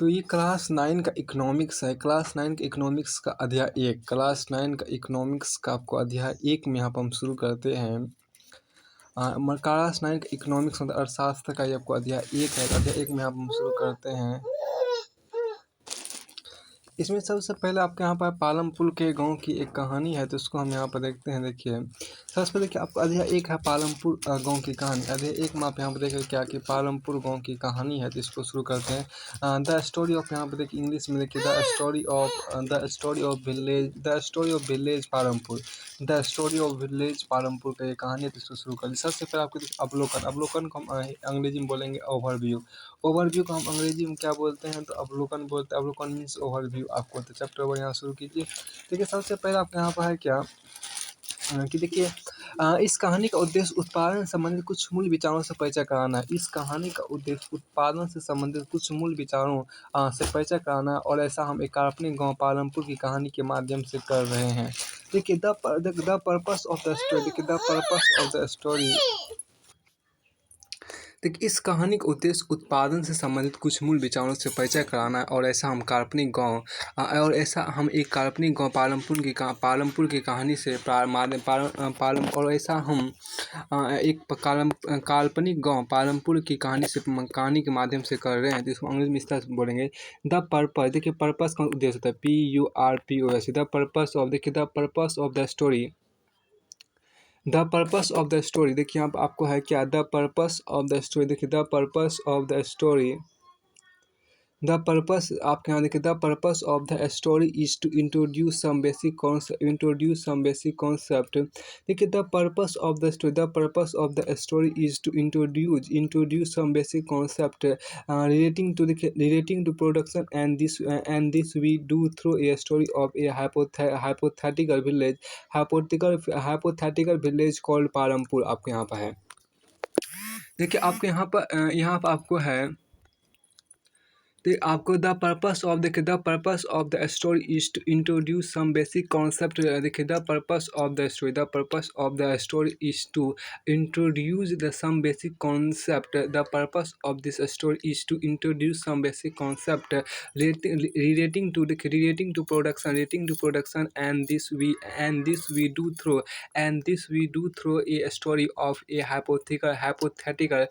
तो ये क्लास 9 का इकोनॉमिक्स है। क्लास 9 के इकोनॉमिक्स का अध्याय 1 क्लास 9 का इकोनॉमिक्स का आपको अध्याय 1 में यहाँ पर हम शुरू करते हैं। क्लास 9 का इकोनॉमिक्स मतलब अर्थशास्त्र का ये आपको अध्याय 1 है। अध्याय 1 में यहाँ पर हम शुरू करते हैं। इसमें सबसे पहले आपके यहाँ पर पालमपुर के गांव की एक कहानी है, तो उसको हम यहाँ पर देखते हैं। देखिए सबसे पहले देखिए आपको अध्याय 1 है पालमपुर गांव की कहानी। अध्याय 1 में आप यहाँ पर देखें क्या कि पालमपुर गांव की कहानी है, तो इसको शुरू करते हैं। द स्टोरी ऑफ, यहाँ पर देखिए इंग्लिश में देखिए the story of village Palampur. The story of village Palampur का ये कहानी है, तो इसको शुरू करते हैं। सबसे पहले आपको देखिए अवलोकन। अवलोकन को हम अंग्रेजी में बोलेंगे ओवरव्यू। ओवरव्यू को हम अंग्रेजी में क्या बोलते हैं, तो अवलोकन बोलते हैं। अवलोकन मीन्स ओवरव्यू। आपको तो चैप्टर वन यहाँ शुरू कीजिए। देखिए सबसे पहले आपके यहाँ पर है क्या कि देखिए इस कहानी का उद्देश्य उत्पादन से संबंधित कुछ मूल विचारों से परिचय कराना है। इस कहानी का उद्देश्य उत्पादन से संबंधित कुछ मूल विचारों से परिचय कराना है, और ऐसा हम एक काल्पनिक गांव पालमपुर की कहानी के माध्यम से कर रहे हैं। देखिए the purpose of the story. देखिए the purpose of the story. देखिए इस कहानी का उद्देश्य उत्पादन से संबंधित कुछ मूल विचारों से परिचय कराना है, और ऐसा हम काल्पनिक गांव और ऐसा हम एक काल्पनिक गांव पालमपुर की कहानी से और ऐसा हम एक काल्पनिक गांव पालमपुर की कहानी के माध्यम से कर रहे हैं, जिसको अंग्रेजी में इस तरह से बोलेंगे द पर्पस। देखिए पर्पस का उद्देश्य होता है PURPOS। द पर्पस ऑफ, देखिए the purpose of the story. The purpose of the story. देखिए यहाँ आपको है क्या, the purpose of the story. देखिए the purpose of the story. The purpose आपके यहाँ देखिए the purpose of the story is to introduce some basic concept. देखिए the purpose of the story. The purpose of the story is to introduce some basic concept relating to production, and this we do through a story of a hypothetical village called Palampur. आपके यहाँ पर है। देखिए आपके यहाँ पर आपको है, तो आपको द पर्पस ऑफ, देखिए the purpose of the story is to introduce some basic concept. देखिए the purpose of the story. The purpose of the story is to introduce the some basic concept. The purpose of this story is to introduce some basic concept relating to production, and this we do through a story of a hypothetical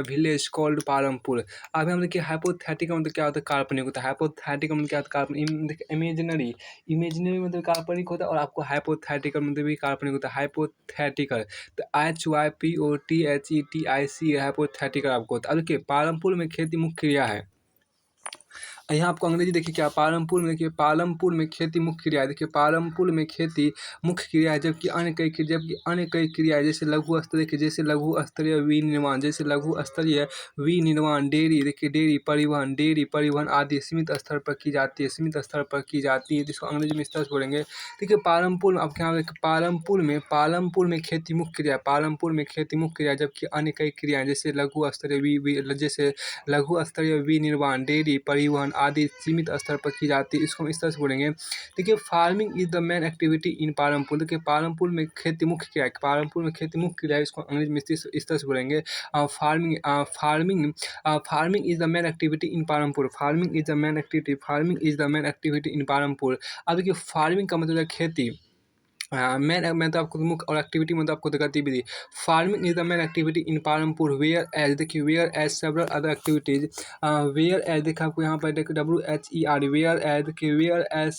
village called Palampur. अभी हम देखिए hypothetical मतलब क्या होता है, काल्पनिक होता है। हाइपोथेटिकल मतलब क्या होता है, काल्पनिक। देखिए इमेजिनरी मतलब काल्पनिक होता है, और आपको हाइपोथेटिकल मतलब भी काल्पनिक होता है। हाइपोथेटिकल तो HYPOTHETIC हाइपोथेटिकल आपको होता है। अब देखिए पालमपुर में खेती मुख्य क्रिया है। यहाँ आपको अंग्रेजी देखिए क्या, पालमपुर में देखिए पालमपुर में खेती मुख्य क्रिया है। देखिए पालमपुर में खेती मुख्य क्रिया है, जबकि अन्य कई क्रिया है, जैसे लघु स्तरीय, जैसे लघु स्तरीय विनिर्माण, डेयरी। देखिए डेयरी परिवहन आदि सीमित स्तर पर की जाती है, जिसको अंग्रेजी में इस तरह से बोलेंगे। देखिए पालमपुर में आपके यहाँ पालमपुर में खेती मुख्य क्रिया, जबकि अन्य कई क्रियाएं जैसे लघु स्तरीय विनिर्माण, डेयरी परिवहन आदि सीमित स्तर पर की जाती है, इसको हम इस तरह से बोलेंगे। देखिए farming is the main activity in Palampur. देखिए पालमपुर में खेती मुख्य क्रिया है, इसको अंग्रेजी में इस तरह से बोलेंगे farming is the main activity in Palampur. Farming is the main activity in Palampur. अब देखिए फार्मिंग का मतलब है खेती। मेन मतलब आपको मुख्य, और एक्टिविटी मतलब आपको गतिविधि। Farming is the main activity in Palampur, whereas several other activities. देखिए आपको यहाँ पर देखिए WHER, whereas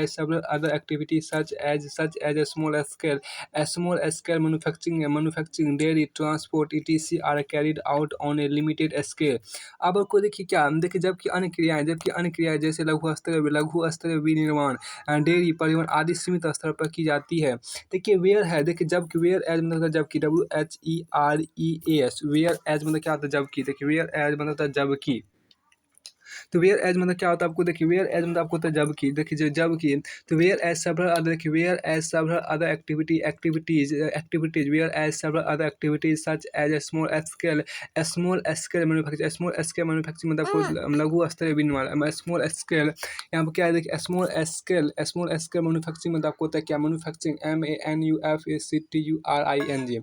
several other activities such as small scale manufacturing, dairy, transport etc are carried out on a limited scale. अब आपको देखिए क्या, देखिए जबकि अन्य क्रियाएं जैसे लघु स्तरीय विनिर्माण, डेयरी परिवहन आदि सीमित स्तर पर की जाती है। देखिए वेयर है, देखिए जबकि वेयर एज मतलब जबकि WHEREAS, वेयर एज मतलब क्या होता है, जबकि। देखिए वेयर एज मतलब जबकि। तो वेयर एज मतलब क्या होता है आपको देखिए, वेयर एज मतलब आपको होता है जबकि, देखिए जबकि, तो वेयर एज सेवरल अदर, देखिए whereas several other activities whereas several other activities such as a small scale manufacturing, मतलब आपको लघु स्तरीय विनिर्माण, स्मॉल स्केल, यहाँ पर क्या है देखिए, स्मॉल स्केल मैन्युफैक्चरिंग मतलब आपको होता है क्या, मैन्युफैक्चरिंग MANUFACTURING।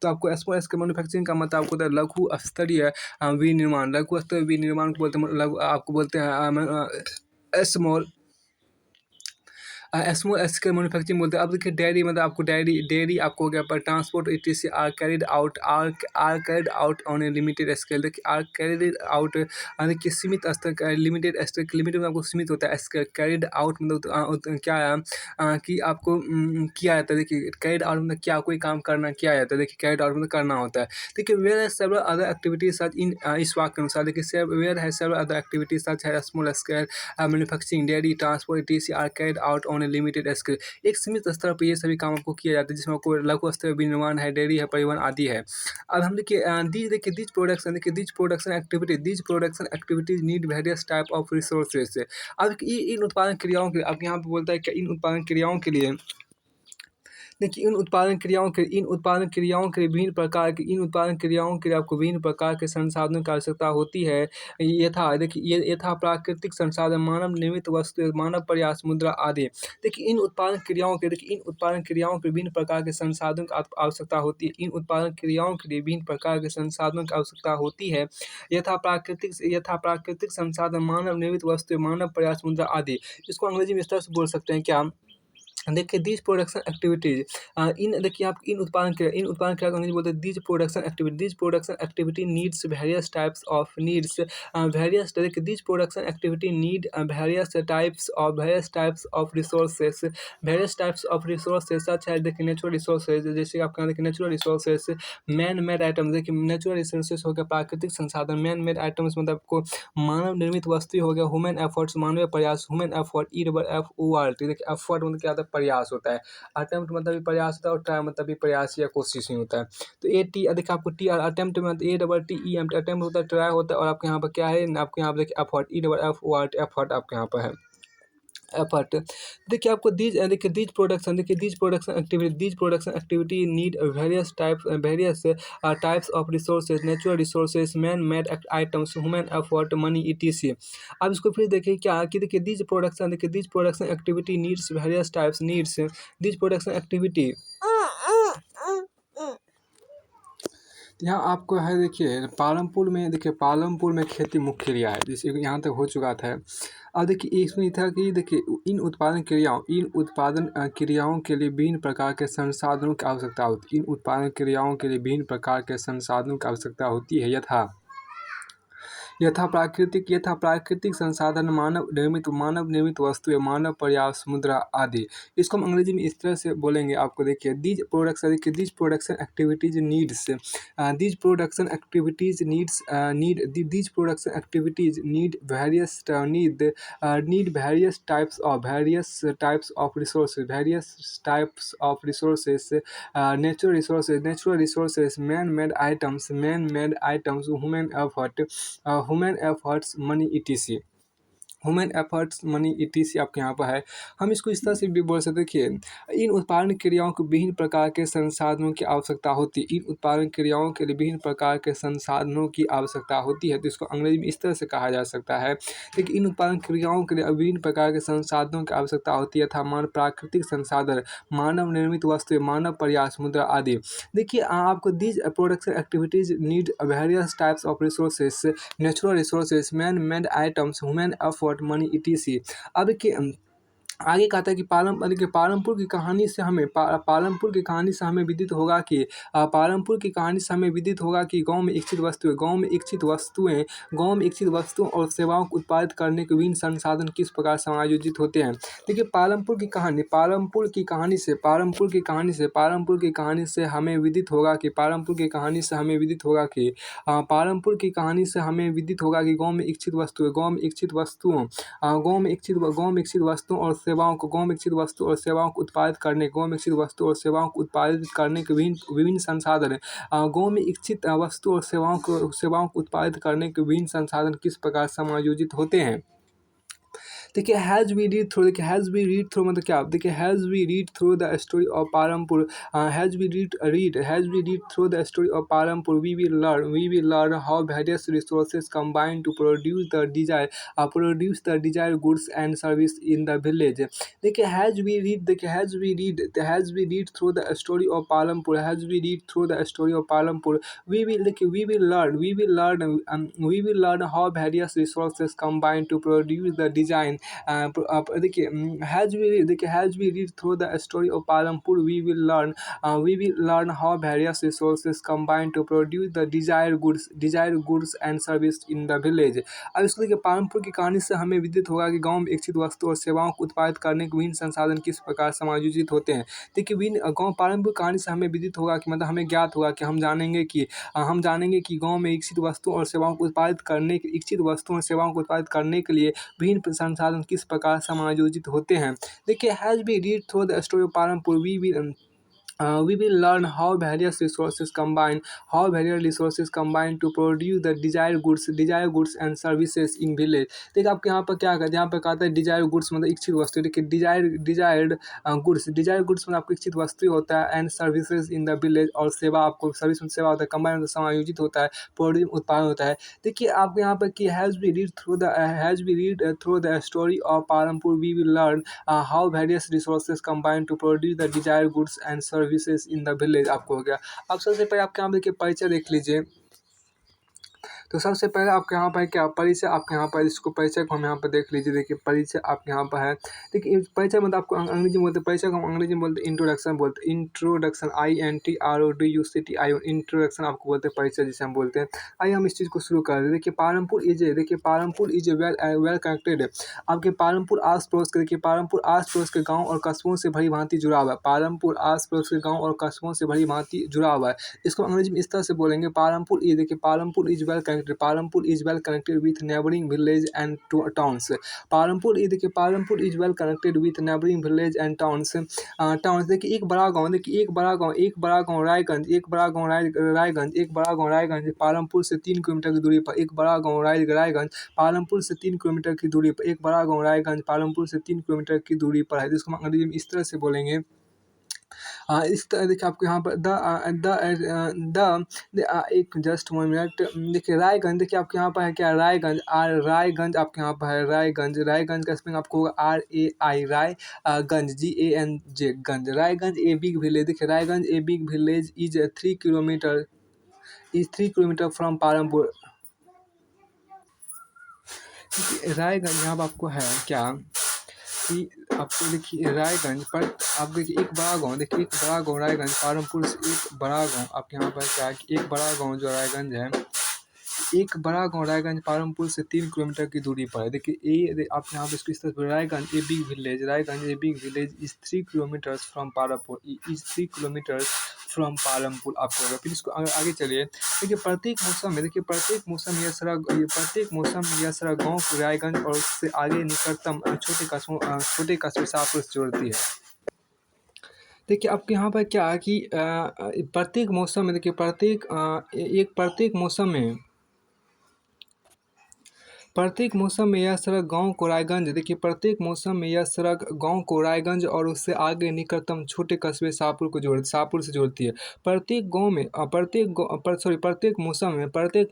तो आपको स्मॉल स्केल मैन्युफैक्चरिंग का मतलब आपको होता है लघु स्तरीय विनिर्माण, लघु स्तरीय विनिर्माण को बोलते हैं, लघु आपको बोलते हैं स्मॉल स्मॉल स्केल मैन्युफैक्चरिंग बोलते हैं। अब देखिए डेयरी मतलब आपको डेयरी आपको हो गया, पर transport ETC are carried out on a limited scale, देखिए आर कैरिड आउट देखिए सीमित स्तर का, लिमिटेड में आपको सीमित होता है स्केल, कैरिड आउट मतलब क्या है कि आपको किया जाता है, देखिए कैरिड आउट मतलब क्या, कोई काम करना किया जाता है, देखिए कैरिड आउट मतलब करना होता है। देखिए वेयर है सेवरल अदर एक्टिविटीज सच इन, इस वाक्य के अनुसार देखिए वेयर है सेवरल अदर एक्टिविटीज सच है small scale manufacturing, dairy, transport ETC are carried out on a limited scale. एक सीमित स्तर पर ये सभी काम आपको किया जाता है, जिसमें आपको लघु स्तर विनिर्माण है, डेयरी है, परिवहन आदि है। अब हम देखिए these production activities need various type of resources. अब इन उत्पादन क्रियाओं के लिए, अब यहाँ पे बोलता है कि इन उत्पादन क्रियाओं के लिए, देखिए इन उत्पादन क्रियाओं के लिए विभिन्न प्रकार के, इन उत्पादन क्रियाओं के लिए आपको विभिन्न प्रकार के संसाधनों की आवश्यकता होती है। यथा प्राकृतिक संसाधन, मानव निर्मित वस्तु, मानव प्रयास, मुद्रा आदि। देखिए इन उत्पादन क्रियाओं के विभिन्न प्रकार के संसाधनों की आवश्यकता होती है। इन उत्पादन क्रियाओं के लिए विभिन्न प्रकार के संसाधनों की आवश्यकता होती है। यथा प्राकृतिक संसाधन, मानव निर्मित वस्तु, मानव प्रयास, मुद्रा आदि। इसको अंग्रेजी में इस तरह से बोल सकते हैं क्या, देखिए दीज प्रोडक्शन एक्टिविटीज इन, देखिए आप इन उत्पादन क्रिया को अंग्रेजी बोलते हैं these production activity needs various types of देखिए these production activity need various types of resources such है, देखिए नेचुरल रिसोर्सेज, जैसे आपके यहाँ देखिए natural resources, man made item, देखिए नेचुरल रिसोर्सेज हो गया प्राकृतिक संसाधन, मैन मेड आइटम्स मतलब आपको मानव निर्मित वस्तु हो गया, ह्यूमन एफर्ट्स मानवीय प्रयास, ह्यूमन एफर्ट EFORT, देखिए एफर्ट मतलब क्या होता है, प्रयास होता है, अटेम्प्ट मतलब भी प्रयास होता है, और ट्राई मतलब भी प्रयास या कोशिश ही होता है। तो देखिए आपको TR अटेम्प्ट में ATTEMT अटेम्प्ट होता है, ट्राई होता है, और आपके यहाँ पर क्या है, आपके यहाँ पर देखिए एफर्ट EFORT एफर्ट आपके यहाँ पर है एफर्ट। देखिए आपको these production activity need various types of resources, natural resources, man made items, human effort, money ETC। अब इसको फिर देखिए क्या कि देखिए these production activity needs various types these production activity, यहाँ आपको है देखिए पालमपुर में खेती मुख्य क्रिया है, जिस यहाँ तक हो चुका था। अब देखिए इसमें था कि देखिए इन उत्पादन क्रियाओं के लिए विभिन्न प्रकार के संसाधनों की आवश्यकता होती है। इन उत्पादन क्रियाओं के लिए विभिन्न प्रकार के संसाधनों की आवश्यकता होती है। यथा प्राकृतिक संसाधन, मानव निर्मित वस्तुएं, मानव प्रयास, मुद्रा आदि। इसको हम अंग्रेजी में इस तरह से बोलेंगे आपको, देखिए these production activities need various types of resources, natural resources, man made items, human efforts, money ETC। Human efforts, money ETC आपके यहाँ पर है। हम इसको इस तरह से भी बोल सकते, देखिए इन उत्पादन क्रियाओं को विभिन्न प्रकार के संसाधनों की आवश्यकता होती है। इन उत्पादन क्रियाओं के लिए विभिन्न प्रकार के संसाधनों की आवश्यकता होती है, तो इसको अंग्रेजी में इस तरह से कहा जा सकता है। देखिए इन उत्पादन क्रियाओं के लिए विभिन्न प्रकार के संसाधनों की आवश्यकता होती है, था प्राकृतिक संसाधन, मानव निर्मित वस्तुएं, मानव प्रयास, मुद्रा आदि। देखिए आपको these production activities need various types of resources, natural resources, man made items, human effort, money ETC। अब आगे कहता है कि पालमपुर की कहानी से हमें विदित होगा कि गांव में इच्छित वस्तुओं और सेवाओं को उत्पादित करने के विभिन्न संसाधन किस प्रकार समायोजित होते हैं। देखिए पालमपुर की कहानी से हमें विदित होगा कि गांव में इच्छित वस्तुओं और सेवाओं को गाँव में विकसित वस्तु और सेवाओं को उत्पादित करने गाँव में विकसित वस्तु और सेवाओं को उत्पादित करने के विभिन्न विभिन्न संसाधन हैं। गाँव में इच्छित वस्तु और सेवाओं को उत्पादित करने के विभिन्न संसाधन किस प्रकार समायोजित होते हैं। देखिए हैज़ वी रीड थ्रू मतलब क्या, देखिए has we read through the story of Palampur, has we read through the story of Palampur we will learn how various resources combine to produce the desire goods and service in the village. देखिए has we read through the story of Palampur, has we read through the story of Palampur we will learn how various resources combine to produce the design देखिए has we read through the story of Palampur we will learn how various resources combine to produce the desire goods and service in the village. अब इसको देखिए, पालमपुर की कहानी से हमें विदित होगा कि गाँव में इच्छित वस्तु और सेवाओं को उत्पादित करने के विभिन्न संसाधन किस प्रकार समायोजित होते हैं। देखिए गाँव पालमपुर कहानी से हमें विदित होगा कि मतलब हमें ज्ञात होगा कि हम जानेंगे कि गाँव में इच्छित वस्तुओं और सेवाओं को उत्पादित करने के लिए विभिन्न संसाधन किस प्रकार समायोजित होते हैं। देखिए has be read through the story of Palampur we will learn how various resources combine to produce the desired goods and services in village। देखिए आपके यहाँ पर क्या कहते हैं, यहाँ पर कहता है डिजायर गुड्स मतलब इच्छित वस्तु। देखिए डिजायर्ड गुड्स मतलब आपको इच्छित वस्तु होता है, and services in the village और सेवा आपको सर्विस में सेवा होता है, कंबाइन मतलब समायोजित होता है, प्रोड्यूस उत्पादन होता है। देखिए आपके यहाँ पर कि has be read through the story of Palampur we will learn how various resources combine to produce the desire goods and services in the village आपको हो गया। अब सबसे पहले आपके यहाँ देखिए परिचय देख लीजिए। तो सबसे पहले आपके यहाँ पर क्या परिचय, आपके यहाँ पर इसको परिचय को हम यहाँ पर देख लीजिए। देखिए परिचय आपके यहाँ पर है। देखिए परिचय मतलब आपको अंग्रेजी में बोलते हैं, परिचय को हम अंग्रेजी में बोलते हैं इंट्रोडक्शन INTRODUCTION इंट्रोडक्शन आपको बोलते हैं परिचय जिसे हम बोलते हैं। आइए हम इस चीज़ को शुरू कर दें। देखिए पालमपुर इज वेल कनेक्टेड। आपके पालमपुर आस पड़ोस के गाँव और कस्बों से भली भांति जुड़ा हुआ है। पालमपुर आस पड़ोस के गाँव और कस्बों से भली भांति जुड़ा हुआ है। इसको अंग्रेजी में इस तरह से बोलेंगे, Palampur is well connected with neighbouring village and towns. Palampur is well connected with neighbouring village and towns. देखिए एक बड़ा गाँव रायगंज पालमपुर से 3 किलोमीटर की दूरी पर, एक बड़ा गाँव रायगंज पालमपुर से 3 किलोमीटर की दूरी पर, एक बड़ा गाँव रायगंज पालमपुर से 3 किलोमीटर की दूरी पर है। जिसको हम अंग्रेजी में इस तरह से बोलेंगे। इस तरह देखिए आपको यहाँ पर एक जस्ट 1 मिनट। देखिए रायगंज, देखिए आपके यहाँ पर है क्या रायगंज आपके यहाँ पर है रायगंज का स्पेलिंग आपको होगा RAI Ganj GANJ Ganj. Raiganj a big village. देखिए Raiganj a big village is 3 kilometre from Palampur. Raiganj यहाँ पर आपको है क्या कि आपको देखिए रायगंज पर आप देखिए एक बड़ा गाँव रायगंज पालमपुर से एक बड़ा गाँव आपके यहाँ पर क्या है कि एक बड़ा गाँव जो रायगंज है, एक बड़ा गाँव रायगंज पालमपुर से 3 किलोमीटर की दूरी पर है। देखिए आप यहाँ पे इसको इस तरह से Raiganj a big village is 3 kilometres from Palampur आपको होगा। फिर इसको आगे चलिए। देखिए प्रत्येक मौसम यह सड़क गाँव को रायगंज और उससे आगे निकटतम छोटे कस्बे शाहपुर से जोड़ती है। देखिए आपके यहाँ पर क्या है कि प्रत्येक मौसम में देखिए प्रत्येक मौसम में यह सड़क गाँव को रायगंज और उससे आगे निकटतम छोटे कस्बे शाहपुर से जोड़ती है। प्रत्येक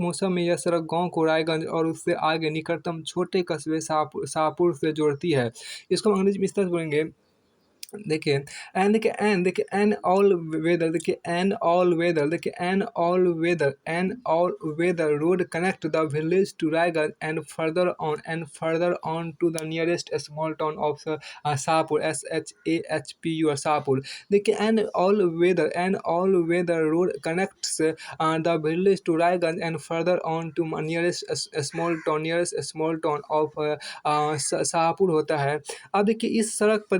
मौसम में यह सड़क गाँव को रायगंज और उससे आगे निकटतम छोटे कस्बे शाहपुर से जोड़ती है। इसको हम अंग्रेजी में इस तरह से बोलेंगे। देखिए an all weather road connect the village to Raiganj and further on to the nearest small town of Shahpur SHAHPUR Shahpur. देखिए an all weather road connects the village to Raiganj and further on to nearest small town of Shahpur होता है। अब देखिए इस सड़क पर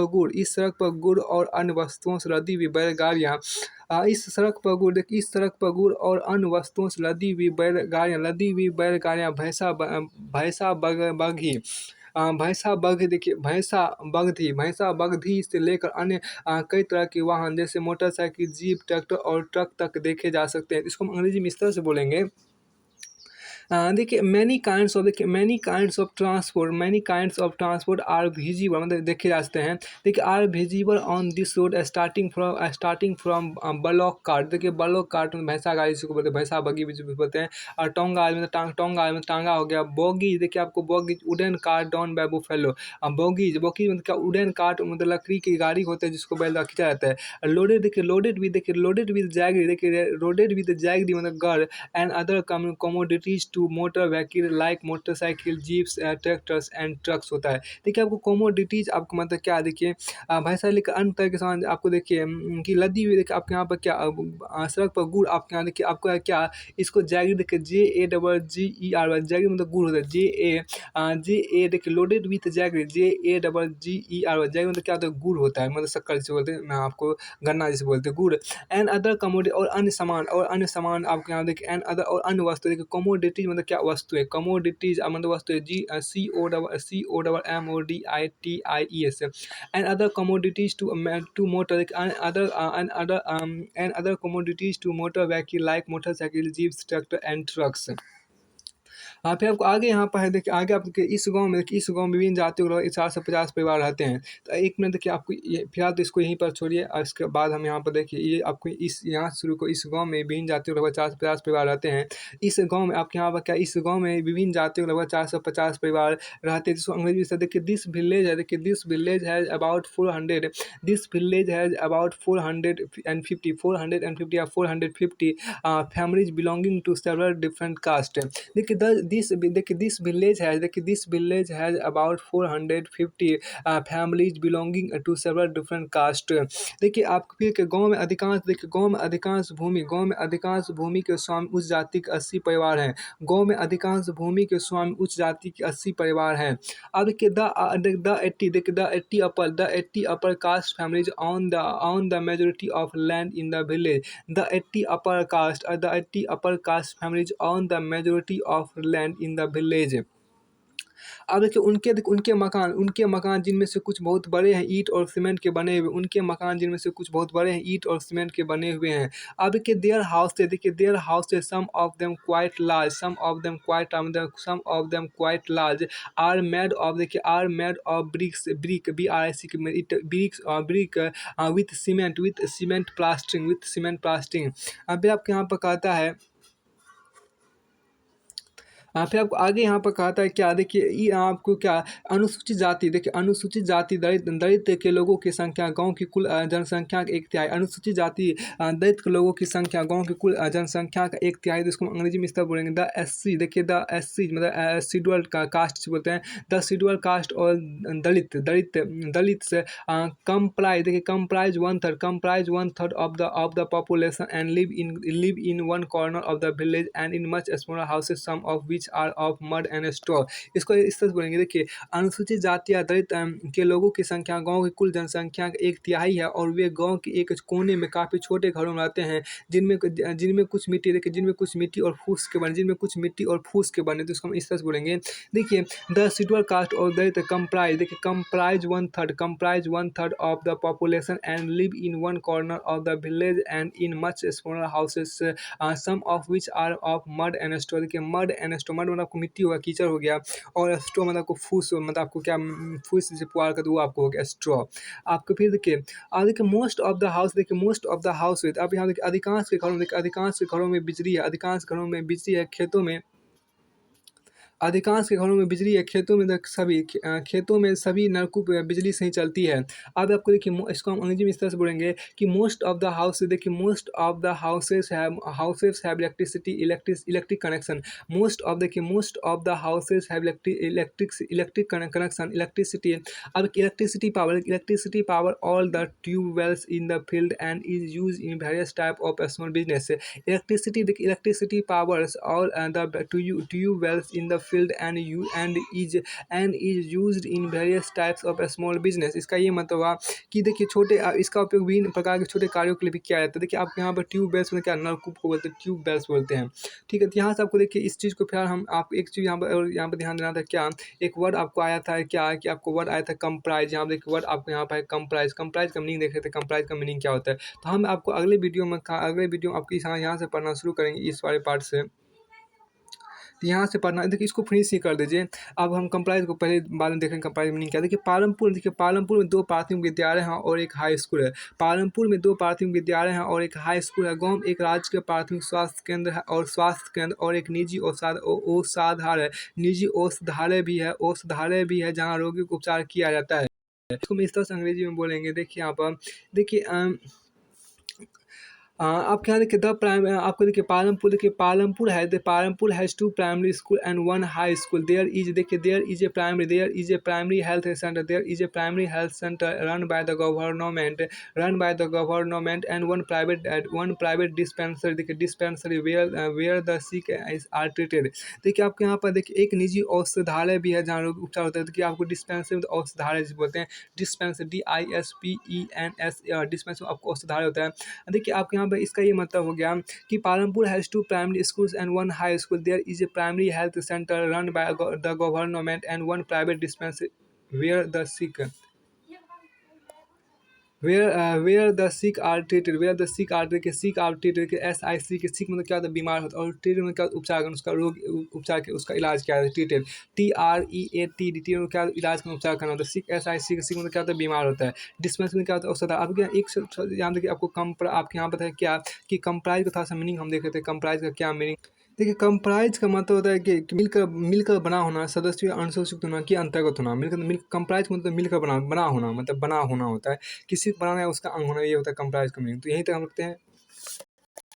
गुड़ और अन्य वस्तुओं से लदी हुई बैलगाड़ियाँ भैंसा बग्घी भैंसा बघ देखिए भैंसा बघधी से लेकर अन्य कई तरह के वाहन जैसे मोटरसाइकिल, जीप, ट्रैक्टर और ट्रक तक देखे जा सकते हैं। इसको हम अंग्रेजी में इस तरह से बोलेंगे। देखिए many kinds of transport are visible, मतलब देखे जा सकते हैं। देखिए are visible on this road starting from bullock cart. देखिए बलॉक कार्ट में भैंसा गाड़ी जिसको बोलते हैं, भैंसा बगी भी जिसको बोलते हैं। और टोंगा मतलब टोंगा मतलब टांगा हो गया। बोगी देखिए आपको bogey wooden cart drawn by buffalo. Bogey मतलब क्या, वुडन कार्ट मतलब लकड़ी की गाड़ी होते हैं जिसको बैल खींचा जाता है। लोडेड विद जैगरी, देखिए लोडेड विद जैगरी मतलब गढ़ and other commodities to motor vehicle like motorcycle, jeeps, tractors and trucks होता है। देखिए आपको commodities आपको मतलब क्या देखिए भैंसा लेकर अन्य तरह के सामान आपको देखिए कि लदी हुई देखिए आपके यहाँ पर क्या सड़क पर गुड़ आपके यहाँ देखिए आपको क्या इसको जैगरी देखिए JAGGER जैगरी मतलब गुड़ होता है। जे ए देखिए loaded with jaggery JAGGER jaggery मतलब क्या होता है, गुड़ होता है, मतलब शक्कर जिसे बोलते हैं, मैं आपको गन्ना जिसे बोलते हैं गुड़। एंड अदर कमोडिटी और अन्य सामान आपके यहाँ देखिए एंड अदर और अन्य वस्तु देखिए। कमोडिटीज मतलब क्या वस्तु है, कमोडिटीज मतलब वस्तु है COMMODITIES। And other commodities to motor and other commodities to motor vehicle like motorcycle, jeeps, tractor and trucks. हाँ, फिर आपको आगे यहाँ पर है देखिए आगे आपके इस गाँव में विभिन्न जातियों के लगभग 450 परिवार रहते हैं। तो एक मिनट देखिए आपको ये फिलहाल तो इसको यहीं पर छोड़िए और इसके बाद हम यहाँ पर देखिए ये आपको इस यहाँ से शुरू को इस गाँव में विभिन्न जातियों के लगभग 450 परिवार रहते हैं। इस गाँव में आपके यहाँ पर क्या इस गाँव में विभिन्न जातियों के लगभग 450 परिवार रहते हैं, जिसको अंग्रेजी से देखिए दिस विलेज है। देखिए दिस विलेज हैज़ अबाउट 450 या 450 families belonging to several different caste. This village has about 450 families belonging to several different caste. देखिए आप फिर के गाँव में अधिकांश भूमि के स्वामी उस जाति के 80 परिवार हैं। गाँव में अधिकांश भूमि के स्वामी उच्च जाति के 80 परिवार हैं। अब देखिए the 80 upper caste families on the majority of land in the village. The 80 upper caste families own the majority of land in the village। अब देखिए उनके मकान जिनमें से कुछ बहुत बड़े हैं ईंट और सीमेंट के बने हुए, अब देखिए their house some of them quite large are made of brick with cement plastering. अभी आपके यहाँ पर कहता है फिर आपको आगे यहाँ पर कहता है क्या देखिए ये आपको क्या अनुसूचित जाति दलित के लोगों की संख्या गांव की कुल जनसंख्या का 1/3। अनुसूचित जाति दलित के लोगों की संख्या गांव की कुल जनसंख्या का 1/3। तो इसको अंग्रेजी में इस तरह बोलेंगे द SC। देखिए द SC मतलब शेड्यूल्ड कास्ट बोलते हैं। द शेड्यूल्ड कास्ट और दलित से comprise 1/3 of the population and live in one corner of the village and in much smaller houses some of which are of mud and straw. इसको इस तरह से बोलेंगे। देखिए अनुसूचित जाति या दलित के लोगों की संख्या गांव की कुल जनसंख्या का 1/3 है और वे गांव के एक कोने में काफ़ी छोटे घरों में रहते हैं जिनमें कुछ मिट्टी और फूस के बने। तो इसको हम इस तरह से बोलेंगे। देखिए द शेड्यूल्ड कास्ट और Dalit comprise 1/3 of the population and live in one corner of the village and in much smaller houses some of which are of mud and straw. देखिए मड मतलब आपको मिट्टी होगा, कीचड़ हो गया, और स्ट्रॉ मतलब आपको फूस मतलब आपको क्या फूस से पुआल कर, वो आपको हो गया स्ट्रॉ। आपको फिर देखिए most of the house with. अब यहाँ देखिए अधिकांश के घरों में बिजली है। अधिकांश के घरों में बिजली है। खेतों में सभी नलकूप बिजली से ही चलती है। अब आपको देखिए इसको हम अंग्रेजी में इस तरह से बोलेंगे कि most of the houses have electric connection. Most of the houses have electric connection electricity. अब electricity power all the tubewells in the field and is use in various type of small business. Electricity powers all the tubewells in the field and is used in various types of small business. इसका ये मतलब हुआ कि देखिए इसका उपयोग विभिन्न प्रकार के छोटे कार्यों के लिए भी किया जाता है। देखिए आपके यहाँ पर ट्यूबवेल्स में क्या नलकूप को बोलते हैं, ट्यूबवेल्स बोलते हैं। ठीक है, तो यहाँ से आपको देखिए इस चीज़ को फिलहाल हम आप एक चीज़ यहाँ पर ध्यान देना था क्या, एक वर्ड आपको आया था क्या कि आपको वर्ड आया था कंप्राइज। यहाँ पर देखिए वर्ड आपको यहाँ पर है कंप्राइज। कंप्राइज का मीनिंग देख रहे थे, कंप्राइज का मीनिंग क्या होता है। तो हम आपको अगले वीडियो आपकी यहाँ से पढ़ना शुरू करेंगे इस वाले पार्ट से। तो यहाँ से पढ़ना देखिए, इसको फिनिश ही कर दीजिए। अब हम कंप्राइज को पहले बाद में देखेंगे कंप्राइज मीनिंग क्या है। देखिए पालमपुर में 2 प्राथमिक विद्यालय हैं और एक हाई स्कूल है। पालमपुर में 2 प्राथमिक विद्यालय हैं और एक हाई स्कूल है। गाँव एक राजकीय प्राथमिक स्वास्थ्य केंद्र है और एक निजी औषधालय भी है जहाँ रोगियों को उपचार किया जाता है। इसको हम इस तरह से अंग्रेजी में बोलेंगे। देखिए यहाँ पर देखिए आपके यहाँ देखिए आपको देखिए Palampur has 2 primary school and 1 high school. There is a primary health centre run by the government and 1 private dispensary. देखिए dispensary where the sick are treated. देखिए आपके यहाँ पर देखिए एक निजी औषधालय भी है जहाँ रोग उपचार होता है। देखिए आपको डिस्पेंसरी में औषधालय जिसे बोलते हैं, डिस्पेंसरी DISPENS डिस्पेंसरी आपको औषधालय होता है। देखिए आपके यहाँ पर इसका ये मतलब हो गया कि Palampur has 2 primary schools and 1 high school. There is a primary health centre run by the government and 1 private dispensary where the sick are treated. SIC के सिक मतलब क्या होता है, बीमार होता है, और ट्रीटेड में क्या उपचार करना, उसका रोग उपचार के उसका इलाज क्या है, ट्रीटेड TREAT में क्या इलाज का उपचार करना होता है। SIC के सिक मतलब क्या होता है, बीमार होता है। डिस्पेंसरी में क्या होता है, औषध। आपके यहाँ यहाँ देखिए आपको आपके यहाँ पता है क्या कि कंप्राइज का थोड़ा सा मीनिंग हम देख रहे थे। कंप्राइज का क्या मीनिंग, देखिए कंप्राइज का मतलब होता है कि मिलकर बना होना, सदस्यों या अंशों से युक्त होना के अंतर्गत होना। कंप्राइज का मतलब मिलकर बना होना, मतलब बना होना होता है। किसी को बनाना है उसका अंग होना, ये होता है कंप्राइज का मीनिंग। तो यहीं तक हम रखते हैं।